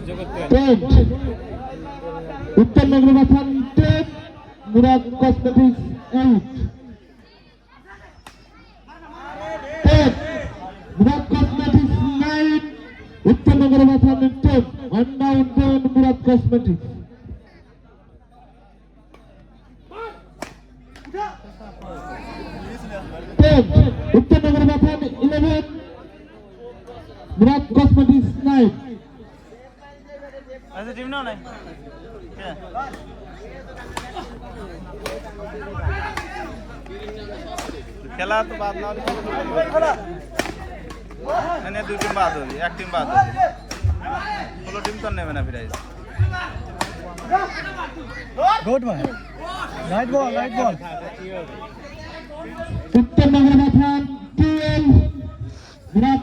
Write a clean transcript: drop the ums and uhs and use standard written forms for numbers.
10 উত্তর নগর মাথান 10 Murad cosmetics 8 10 Murad cosmetics 9 উত্তর নগর মাথান 10 1 down 10 Murad cosmetics 10 উত্তর নগর মাথান 11 মুরাদ কসমেটিক্স 9 ऐसे टीम ना नहीं क्या खेला तो बाद ना नहीं 2 टीम बाद होगी 1 टीम बाद होगी फुल टीम तो नहीं बना फिर ऐसे गुड वन लाइट बॉल उत्तर नगर माथान 12 मुराद